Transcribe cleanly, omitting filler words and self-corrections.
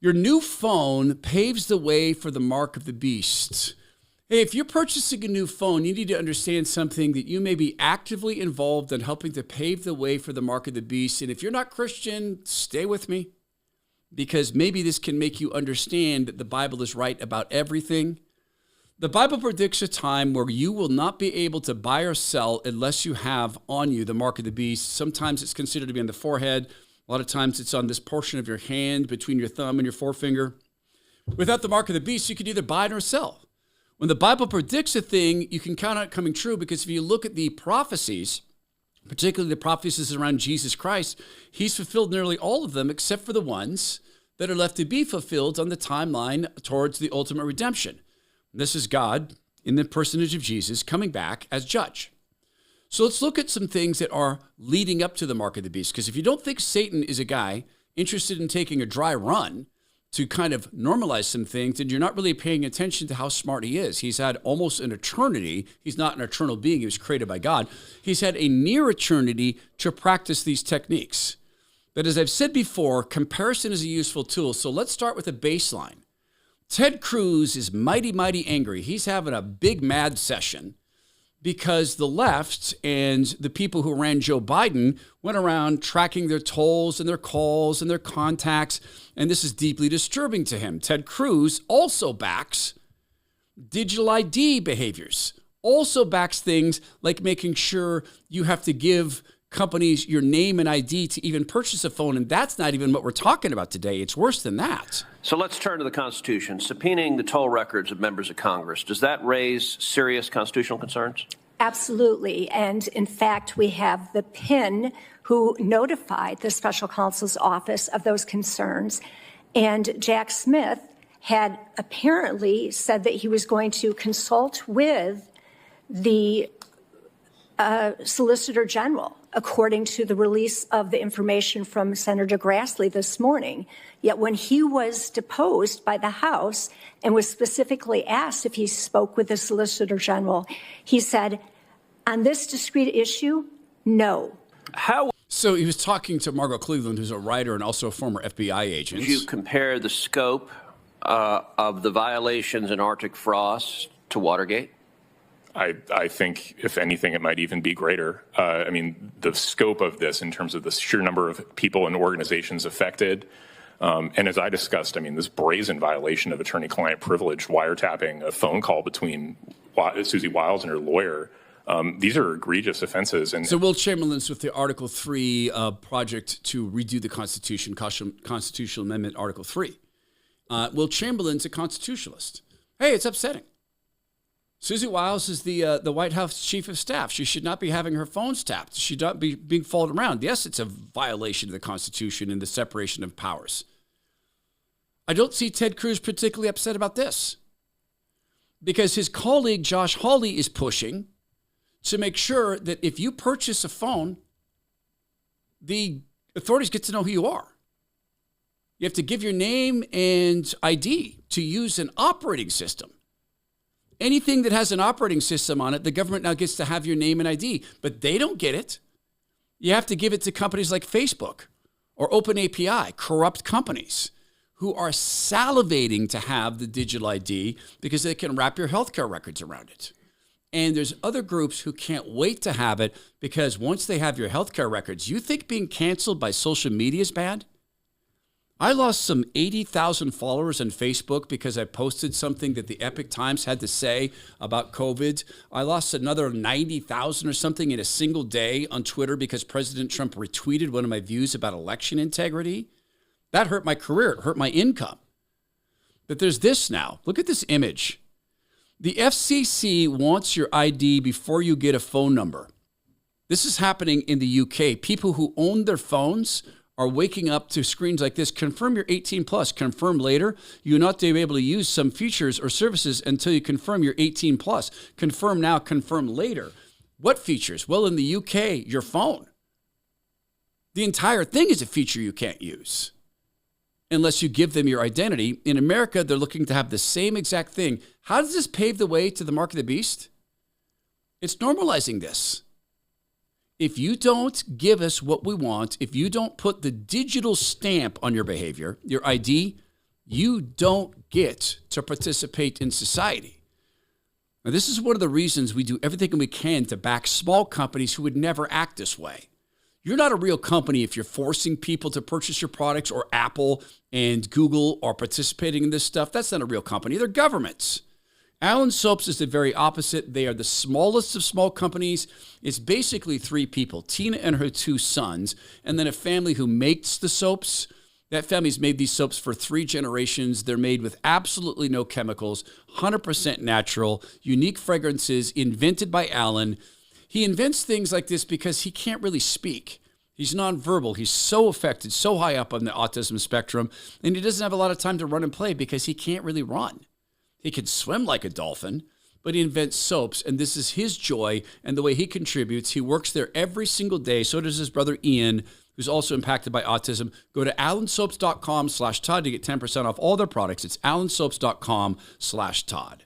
Your new phone paves the way for the mark of the beast. Hey, if you're purchasing a new phone, you need to understand something that you may be actively involved in helping to pave the way for the mark of the beast. And if you're not Christian, stay with me, because maybe this can make you understand that the Bible is right about everything. The Bible predicts a time where you will not be able to buy or sell unless you have on you the mark of the beast. Sometimes it's considered to be on the forehead. A lot of times it's on this portion of your hand between your thumb and your forefinger. Without the mark of the beast, you could either buy it or sell. When the Bible predicts a thing, you can count on it coming true, because if you look at the prophecies, particularly the prophecies around Jesus Christ, he's fulfilled nearly all of them except for the ones that are left to be fulfilled on the timeline towards the ultimate redemption. This is God in the personage of Jesus coming back as judge. So let's look at some things that are leading up to the mark of the beast, because if you don't think Satan is a guy interested in taking a dry run to kind of normalize some things, then you're not really paying attention to how smart he is. He's had almost an eternity. He's not an eternal being. He was created by God. He's had a near eternity to practice these techniques. But as I've said before, comparison is a useful tool. So let's start with a baseline. Ted Cruz is mighty, mighty angry. He's having a big mad session because the left and the people who ran Joe Biden went around tracking their tolls and their calls and their contacts, and this is deeply disturbing to him. Ted Cruz also backs digital ID behaviors, also backs things like making sure you have to give companies your name and ID to even purchase a phone, and that's not even what we're talking about today. It's worse than that. So let's turn to the Constitution. Subpoenaing the toll records of members of Congress, does that raise serious constitutional concerns? Absolutely. And in fact, we have the PIN who notified the special counsel's office of those concerns. And Jack Smith had apparently said that he was going to consult with the Solicitor General, according to the release of the information from Senator Grassley this morning. Yet when he was deposed by the House and was specifically asked if he spoke with the Solicitor General, he said, on this discrete issue, no. So he was talking to Margot Cleveland, who's a writer and also a former FBI agent. Did you compare the scope of the violations in Arctic Frost to Watergate? I think, if anything, it might even be greater. I mean, the scope of this in terms of the sheer number of people and organizations affected, and as I discussed, I mean, this brazen violation of attorney-client privilege, wiretapping a phone call between Susie Wiles and her lawyer, these are egregious offenses. And so Will Chamberlain's with the Article 3 project to redo the Constitution, Constitutional Amendment Article 3. Will Chamberlain's a constitutionalist. Hey, it's upsetting. Susie Wiles is the White House chief of staff. She should not be having her phones tapped. She should not be being followed around. Yes, it's a violation of the Constitution and the separation of powers. I don't see Ted Cruz particularly upset about this, because his colleague Josh Hawley is pushing to make sure that if you purchase a phone, the authorities get to know who you are. You have to give your name and ID to use an operating system. Anything that has an operating system on it, the government now gets to have your name and ID, but they don't get it. You have to give it to companies like Facebook or OpenAPI, corrupt companies who are salivating to have the digital ID because they can wrap your healthcare records around it. And there's other groups who can't wait to have it because once they have your healthcare records, you think being canceled by social media is bad? I lost some 80,000 followers on Facebook because I posted something that the Epic Times had to say about COVID. I lost another 90,000 or something in a single day on Twitter because President Trump retweeted one of my views about election integrity. That hurt my career. It hurt my income. But there's this now. Look at this image. The FCC wants your ID before you get a phone number. This is happening in the UK. People who own their phones are waking up to screens like this. Confirm you're 18 plus. Confirm later. You'll not be able to use some features or services until you confirm you're 18 plus. Confirm now, confirm later. What features? Well, in the UK, your phone. The entire thing is a feature you can't use unless you give them your identity. In America, they're looking to have the same exact thing. How does this pave the way to the mark of the beast? It's normalizing this. If you don't give us what we want, if you don't put the digital stamp on your behavior, your ID, you don't get to participate in society. Now, this is one of the reasons we do everything we can to back small companies who would never act this way. You're not a real company if you're forcing people to purchase your products, or Apple and Google are participating in this stuff. That's not a real company. They're governments. Allen Soaps is the very opposite. They are the smallest of small companies. It's basically three people, Tina and her two sons, and then a family who makes the soaps. That family's made these soaps for 3 generations. They're made with absolutely no chemicals, 100% natural, unique fragrances invented by Allen. He invents things like this because he can't really speak. He's nonverbal. He's so affected, so high up on the autism spectrum, and he doesn't have a lot of time to run and play because he can't really run. He can swim like a dolphin, but he invents soaps, and this is his joy and the way he contributes. He works there every single day. So does his brother Ian, who's also impacted by autism. Go to allensoaps.com/Todd to get 10% off all their products. It's allensoaps.com/Todd.